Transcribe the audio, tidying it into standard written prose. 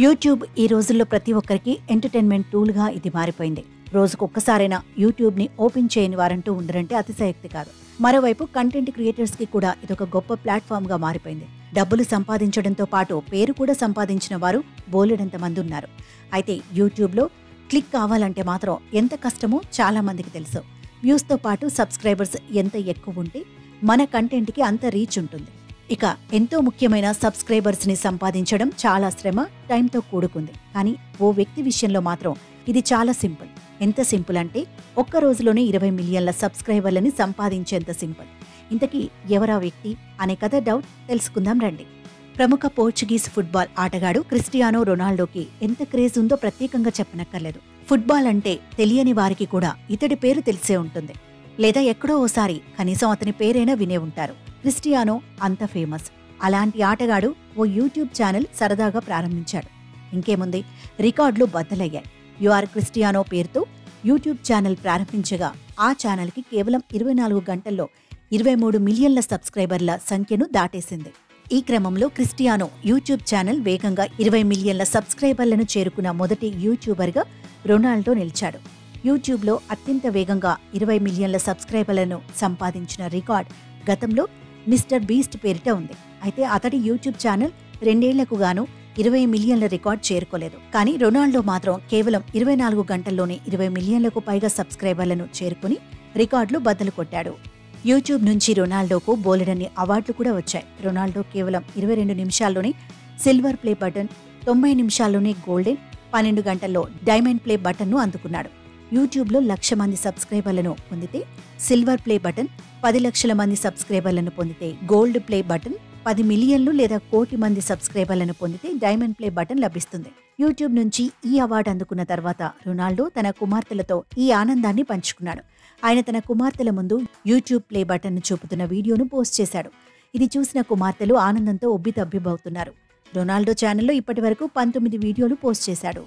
YouTube ఈ రోజుల్లో ప్రతి ఒక్కరికి ఎంటర్టైన్మెంట్ టూల్గా ఇది మారిపోయింది. రోజుకొక్కసారైనా యూట్యూబ్ని ఓపెన్ చేయని వారంటూ ఉండరంటే అతిశయోక్తి కాదు. మరోవైపు కంటెంట్ క్రియేటర్స్కి కూడా ఇదొక గొప్ప ప్లాట్ఫామ్గా మారిపోయింది. డబ్బులు సంపాదించడంతో పాటు పేరు కూడా సంపాదించిన వారు బోలెడంత మంది ఉన్నారు. అయితే యూట్యూబ్లో క్లిక్ కావాలంటే మాత్రం ఎంత కష్టమో చాలా మందికి తెలుసు. వ్యూస్తో పాటు సబ్స్క్రైబర్స్ ఎంత ఎక్కువ ఉంటే మన కంటెంట్కి అంత రీచ్ ఉంటుంది. ఇక ఎంతో ముఖ్యమైన సబ్స్క్రైబర్స్ని సంపాదించడం చాలా శ్రమ, టైంతో కూడుకుంది. కానీ ఓ వ్యక్తి విషయంలో మాత్రం ఇది చాలా సింపుల్. ఎంత సింపుల్ అంటే ఒక్క రోజులోనే 20 మిలియన్ల సబ్స్క్రైబర్లని సంపాదించేంత సింపుల్. ఇంతకీ ఎవరా వ్యక్తి అనే కథ డౌట్ తెలుసుకుందాం రండి. ప్రముఖ పోర్చుగీస్ ఫుట్బాల్ ఆటగాడు క్రిస్టియానో రొనాల్డోకి ఎంత క్రేజ్ ఉందో ప్రత్యేకంగా చెప్పనక్కర్లేదు. ఫుట్బాల్ అంటే తెలియని వారికి కూడా ఇతడి పేరు తెలిసే ఉంటుంది, లేదా ఎక్కడో ఓసారి కనీసం అతని పేరైనా వినే ఉంటారు. క్రిస్టియానో అంత ఫేమస్. అలాంటి ఆటగాడు ఓ యూట్యూబ్ ఛానల్ సరదాగా ప్రారంభించాడు. ఇంకేముంది, రికార్డులు బద్దలయ్యాయి. యూఆర్ క్రిస్టియానో పేరుతో యూట్యూబ్ ఛానల్ ప్రారంభించగా ఆ ఛానల్కి కేవలం 24 గంటల్లో 23 మిలియన్ల సబ్స్క్రైబర్ల సంఖ్యను దాటేసింది. ఈ క్రమంలో క్రిస్టియానో యూట్యూబ్ ఛానల్ వేగంగా 20 మిలియన్ల సబ్స్క్రైబర్లను చేరుకున్న మొదటి యూట్యూబర్గా రొనాల్డో నిలిచాడు. యూట్యూబ్లో అత్యంత వేగంగా 20 మిలియన్ల సబ్స్క్రైబర్లను సంపాదించిన రికార్డ్ గతంలో మిస్టర్ బీస్ట్ పేరిట ఉంది. అయితే అతడి యూట్యూబ్ ఛానల్ 2 ఏళ్లకు గాను 20 మిలియన్ల రికార్డ్ చేరుకోలేదు. కానీ రొనాల్డో మాత్రం కేవలం 24 గంటల్లోనే 20 మిలియన్లకు పైగా సబ్స్క్రైబర్లను చేరుకుని రికార్డులు బద్దలు కొట్టాడు. యూట్యూబ్ నుంచి రొనాల్డోకు బోలెడన్ని అవార్డులు కూడా వచ్చాయి. రొనాల్డో కేవలం 22 నిమిషాల్లోనే సిల్వర్ ప్లే బటన్, 90 నిమిషాల్లోనే గోల్డెన్, 12 గంటల్లో డైమండ్ ప్లే బటన్ను అందుకున్నాడు. యూట్యూబ్లో 1,00,000 మంది సబ్స్క్రైబర్లను పొందితే సిల్వర్ ప్లే బటన్, 10 లక్షల మంది సబ్స్క్రైబర్లను పొందితే గోల్డ్ ప్లే బటన్, 10 మిలియన్లు లేదా 1 కోటి మంది సబ్స్క్రైబర్లను పొందితే డైమండ్ ప్లే బటన్ లభిస్తుంది. యూట్యూబ్ నుంచి ఈ అవార్డు అందుకున్న తర్వాత రొనాల్డో తన కుమార్తెలతో ఈ ఆనందాన్ని పంచుకున్నాడు. ఆయన తన కుమార్తెల ముందు యూట్యూబ్ ప్లే బటన్ను చూపుతున్న వీడియోను పోస్ట్ చేశాడు. ఇది చూసిన కుమార్తెలు ఆనందంతో ఉబ్బితబ్బిబవుతున్నారు. రొనాల్డో ఛానల్లో ఇప్పటి వరకు 19 వీడియోలు పోస్ట్ చేశాడు.